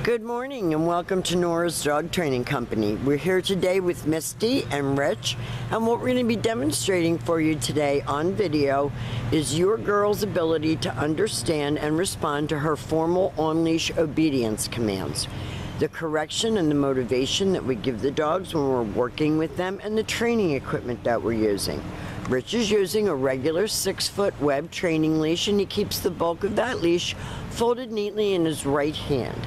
Good morning and welcome to Nora's Dog Training Company. We're here today with Misty and Rich, and what we're going to be demonstrating for you today on video is your girl's ability to understand and respond to her formal on-leash obedience commands. The correction and the motivation that we give the dogs when we're working with them, and the training equipment that we're using. Rich is using a regular 6-foot web training leash, and he keeps the bulk of that leash folded neatly in his right hand.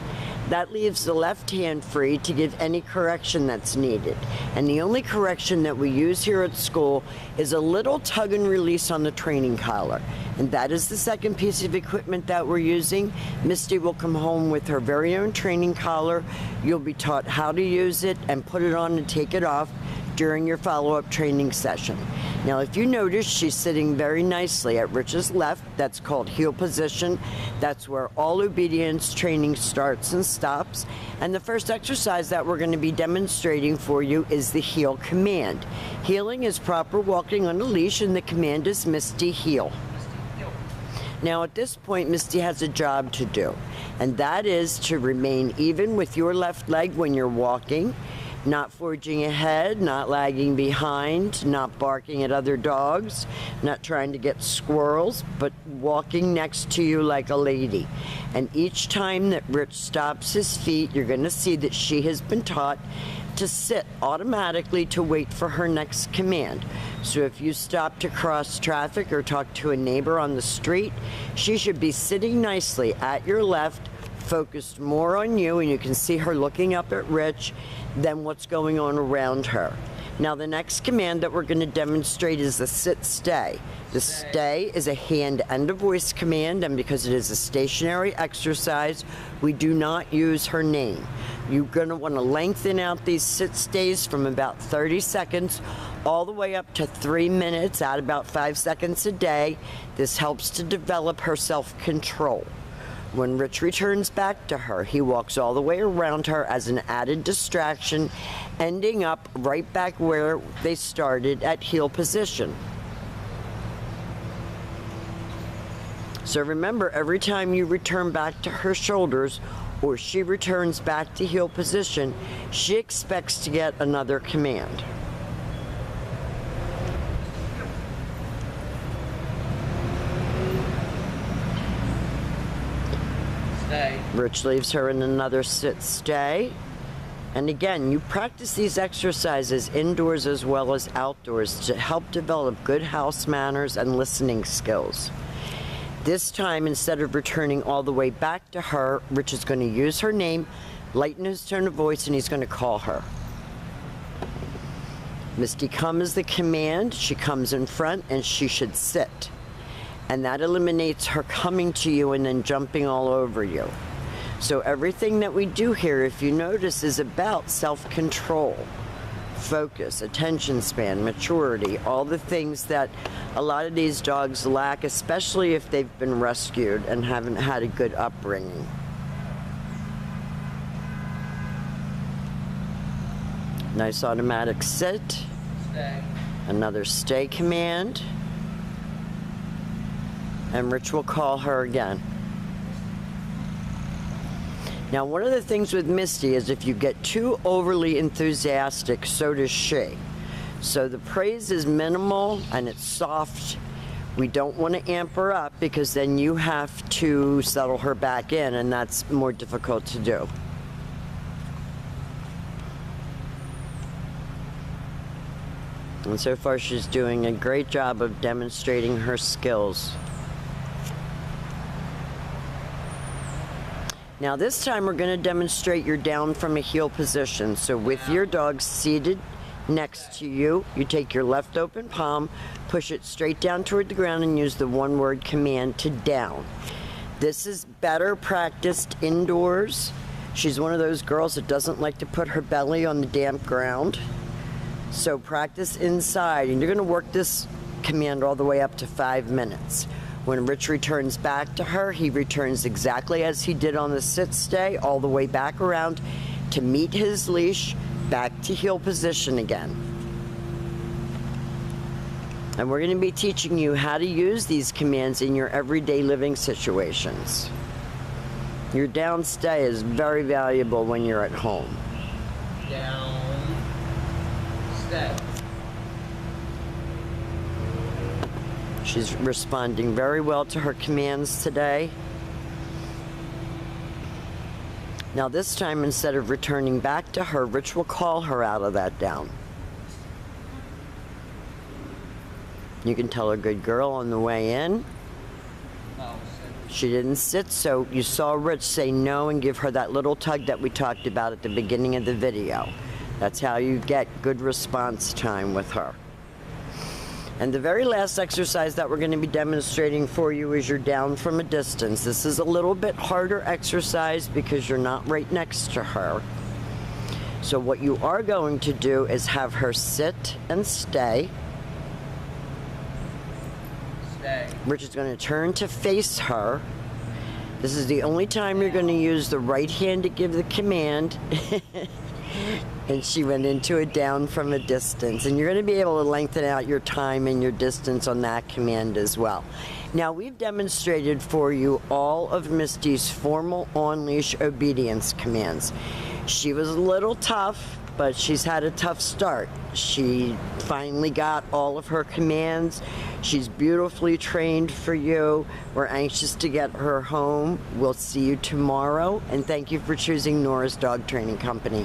That leaves the left hand free to give any correction that's needed. And the only correction that we use here at school is a little tug and release on the training collar. And that is the second piece of equipment that we're using. Misty will come home with her very own training collar. You'll be taught how to use it and put it on and take it off during your follow-up training session. Now, if you notice, she's sitting very nicely at Rich's left. That's called heel position. That's where all obedience training starts and stops. And the first exercise that we're going to be demonstrating for you is the heel command. Heeling is proper walking on a leash, and the command is Misty heel. Now, at this point, Misty has a job to do, and that is to remain even with your left leg when you're walking, not forging ahead, not lagging behind, not barking at other dogs, not trying to get squirrels, but walking next to you like a lady. And each time that Rich stops his feet, you're going to see that she has been taught to sit automatically to wait for her next command. So if you stop to cross traffic or talk to a neighbor on the street, she should be sitting nicely at your left, focused more on you, and you can see her looking up at Rich than what's going on around her. Now, the next command that we're going to demonstrate is the sit-stay. The stay is a hand and a voice command, and because it is a stationary exercise, we do not use her name. You're going to want to lengthen out these sit-stays from about 30 seconds all the way up to 3 minutes at about 5 seconds a day. This helps to develop her self-control. When Rich returns back to her, he walks all the way around her as an added distraction, ending up right back where they started at heel position. So remember, every time you return back to her shoulders or she returns back to heel position, she expects to get another command. Stay. Rich leaves her in another sit-stay. And again, you practice these exercises indoors as well as outdoors to help develop good house manners and listening skills. This time, instead of returning all the way back to her, Rich is going to use her name, lighten his tone of voice, and he's going to call her. Misty, come is the command. She comes in front, and she should sit. And that eliminates her coming to you and then jumping all over you. So everything that we do here, if you notice, is about self-control, focus, attention span, maturity, all the things that a lot of these dogs lack, especially if they've been rescued and haven't had a good upbringing. Nice automatic sit. Stay. Another stay command. And Rich will call her again. Now, one of the things with Misty is if you get too overly enthusiastic, so does she. So the praise is minimal and it's soft. We don't want to amp her up because then you have to settle her back in, and that's more difficult to do. And so far she's doing a great job of demonstrating her skills. Now this time we're going to demonstrate your down from a heel position. So with your dog seated next to you, you take your left open palm, push it straight down toward the ground, and use the one-word command to down. This is better practiced indoors. She's one of those girls that doesn't like to put her belly on the damp ground. So practice inside, and you're going to work this command all the way up to 5 minutes. When Rich returns back to her, he returns exactly as he did on the sit-stay, all the way back around to meet his leash, back to heel position again. And we're going to be teaching you how to use these commands in your everyday living situations. Your down stay is very valuable when you're at home. Down. Stay. She's responding very well to her commands today. Now this time, instead of returning back to her, Rich will call her out of that down. You can tell her good girl on the way in. No, She didn't sit, so you saw Rich say no and give her that little tug that we talked about at the beginning of the video. That's how you get good response time with her. And the very last exercise that we're going to be demonstrating for you is your down from a distance. This is a little bit harder exercise because you're not right next to her. So what you are going to do is have her sit and stay. stay. Rich is going to turn to face her. This is the only time you're going to use the right hand to give the command. And she went into a down from a distance. And you're going to be able to lengthen out your time and your distance on that command as well. Now, we've demonstrated for you all of Misti's formal on-leash obedience commands. She was a little tough, but she's had a tough start. She finally got all of her commands. She's beautifully trained for you. We're anxious to get her home. We'll see you tomorrow, and thank you for choosing Nora's Dog Training Company.